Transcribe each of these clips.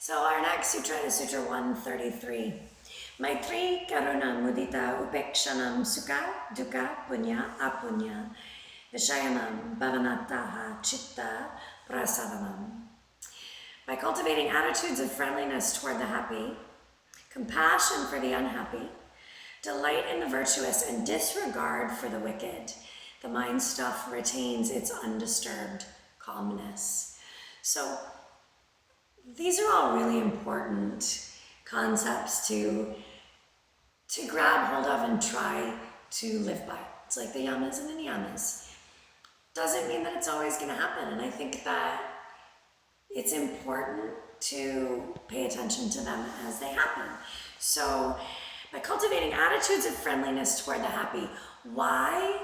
So our next sutra is Sutra 133. Maitri karuna mudita upekshanam sukha dukkha punya apunya vishayanam bhavanataha chitta prasadanam. By cultivating attitudes of friendliness toward the happy, compassion for the unhappy, delight in the virtuous, and disregard for the wicked, the mind stuff retains its undisturbed calmness. So these are all really important concepts to grab hold of and try to live by. It's like the yamas and the niyamas. Doesn't mean that it's always going to happen, and I think that it's important to pay attention to them as they happen. So by cultivating attitudes of friendliness toward the happy, why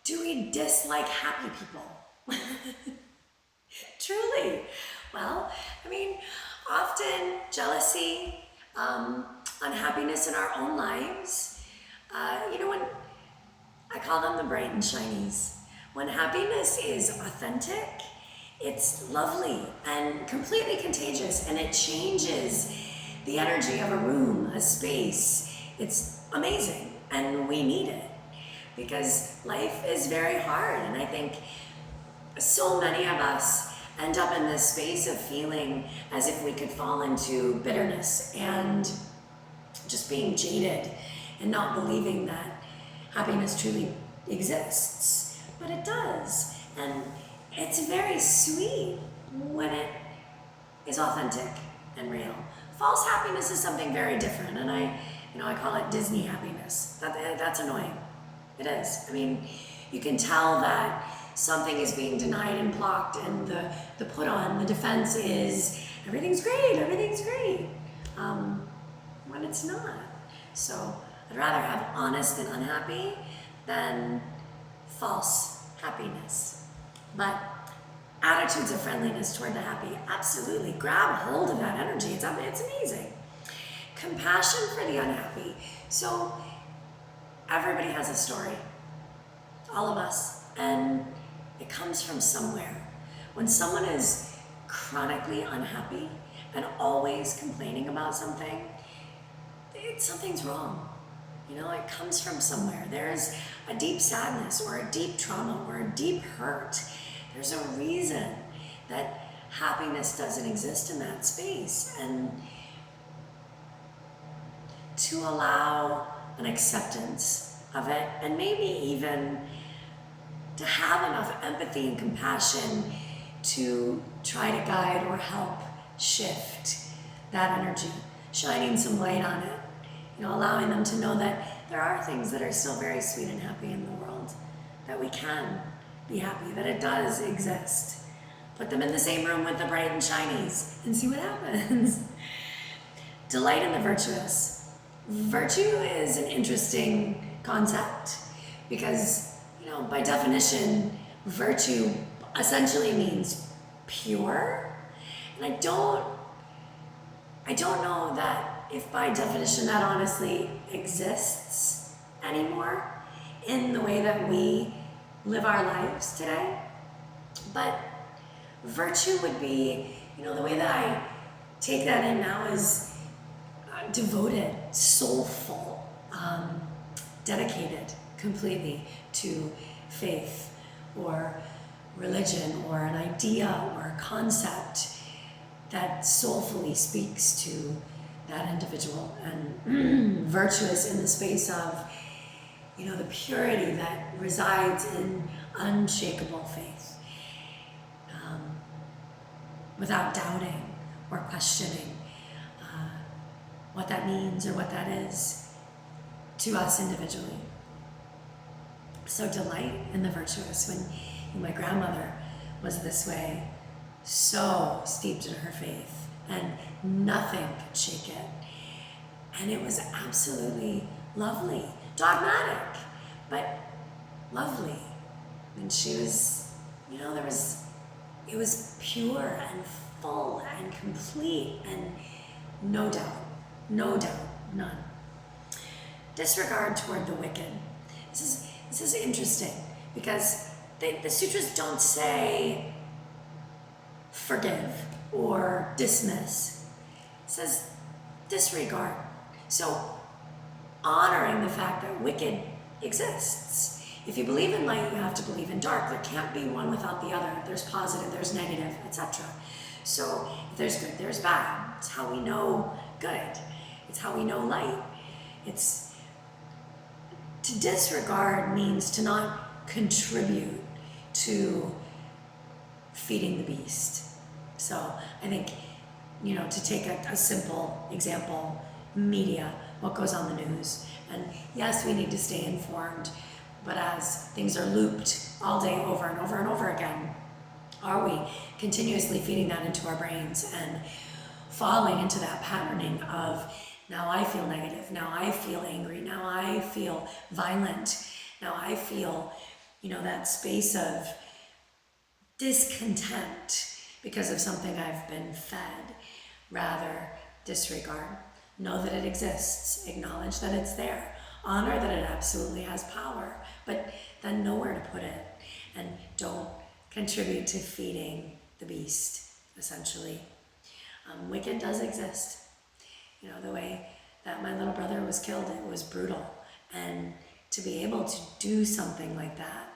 do we dislike happy people? Truly. Well, I mean, often jealousy, unhappiness in our own lives, when I call them the bright and shinies. When happiness is authentic, it's lovely and completely contagious, and it changes the energy of a room, a space. It's amazing, and we need it because life is very hard, and I think so many of us end up in this space of feeling as if we could fall into bitterness and just being jaded and not believing that happiness truly exists. But it does, and it's very sweet when it is authentic and real. False happiness is something very different, and I call it Disney happiness. That's annoying. It is. I mean, you can tell that something is being denied and blocked, and the put on, the defense is everything's great, when it's not. So I'd rather have honest and unhappy than false happiness. But attitudes of friendliness toward the happy, absolutely. Grab hold of that energy. It's amazing. Compassion for the unhappy. So everybody has a story. All of us. And it comes from somewhere. When someone is chronically unhappy and always complaining about something, something's wrong. It comes from somewhere. There's a deep sadness or a deep trauma or a deep hurt. There's a reason that happiness doesn't exist in that space. And to allow an acceptance of it, and maybe even to have enough empathy and compassion to try to guide or help shift that energy, shining some light on it, allowing them to know that there are things that are still very sweet and happy in the world, that we can be happy, that it does exist. Put them in the same room with the bright and shinies and see what happens. Delight in the virtuous. Virtue is an interesting concept because, by definition, virtue essentially means pure. And I don't know that if by definition that honestly exists anymore in the way that we live our lives today. But virtue would be, the way that I take that in now is devoted, soulful, dedicated completely to faith or religion or an idea or a concept that soulfully speaks to that individual, and virtuous in the space of, the purity that resides in unshakable faith, without doubting or questioning what that means or what that is to us individually. So delight in the virtuous. When my grandmother was this way, so steeped in her faith, and nothing could shake it. And it was absolutely lovely, dogmatic, but lovely. And she was, it was pure and full and complete, and no doubt, none. Disregard toward the wicked. This is interesting because the sutras don't say forgive or dismiss. says disregard. So honoring the fact that wicked exists. If you believe in light, you have to believe in dark. There can't be one without the other. There's positive, there's negative, etc. So if there's good, there's bad. It's how we know good. It's how we know light. It's to disregard means to not contribute to feeding the beast. So I think, to take a simple example, media, what goes on the news. And yes, we need to stay informed, but as things are looped all day over and over and over again, are we continuously feeding that into our brains and falling into that patterning of, now I feel negative, now I feel angry, now I feel violent, now I feel, that space of discontent because of something I've been fed. Rather, disregard. Know that it exists. Acknowledge that it's there. Honor that it absolutely has power, but then know where to put it. And don't contribute to feeding the beast, essentially. Wicked does exist. The way that my little brother was killed, it was brutal. And to be able to do something like that,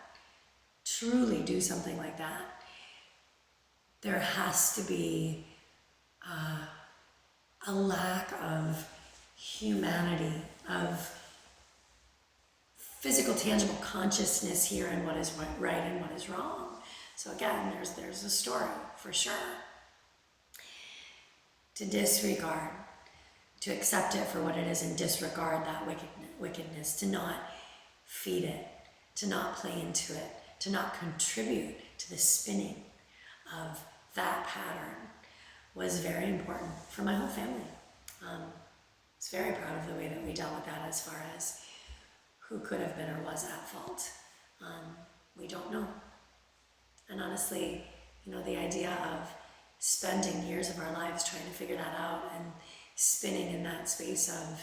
truly do something like that, there has to be a lack of humanity, of physical, tangible consciousness here in what is right and what is wrong. So again, there's a story for sure. To disregard, to accept it for what it is and disregard that wickedness, to not feed it, to not play into it, to not contribute to the spinning of that pattern was very important for my whole family. I was very proud of the way that we dealt with that as far as who could have been or was at fault. We don't know. And honestly, the idea of spending years of our lives trying to figure that out and spinning in that space of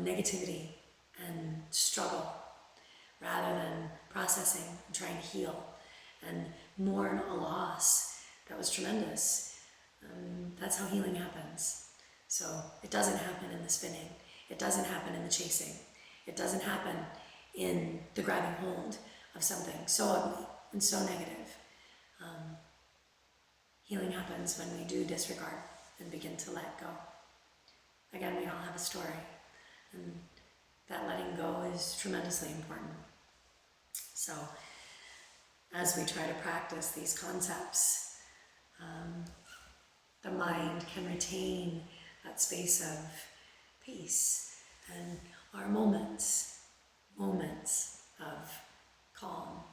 negativity and struggle rather than processing and trying to heal and mourn a loss that was tremendous. That's how healing happens. So it doesn't happen in the spinning. It doesn't happen in the chasing. It doesn't happen in the grabbing hold of something so ugly and so negative. Healing happens when we do disregard and begin to let go. Again, we all have a story, and that letting go is tremendously important. So as we try to practice these concepts, the mind can retain that space of peace and our moments of calm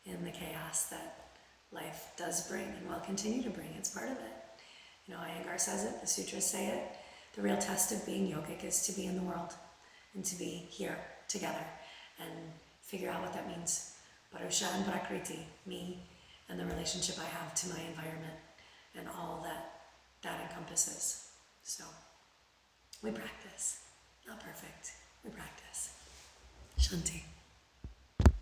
in the chaos that life does bring and will continue to bring. It's part of it. Iyengar says it, the sutras say it. The real test of being yogic is to be in the world and to be here together and figure out what that means. Parusha and Prakriti, me and the relationship I have to my environment and all that encompasses. So we practice. Not perfect. We practice. Shanti.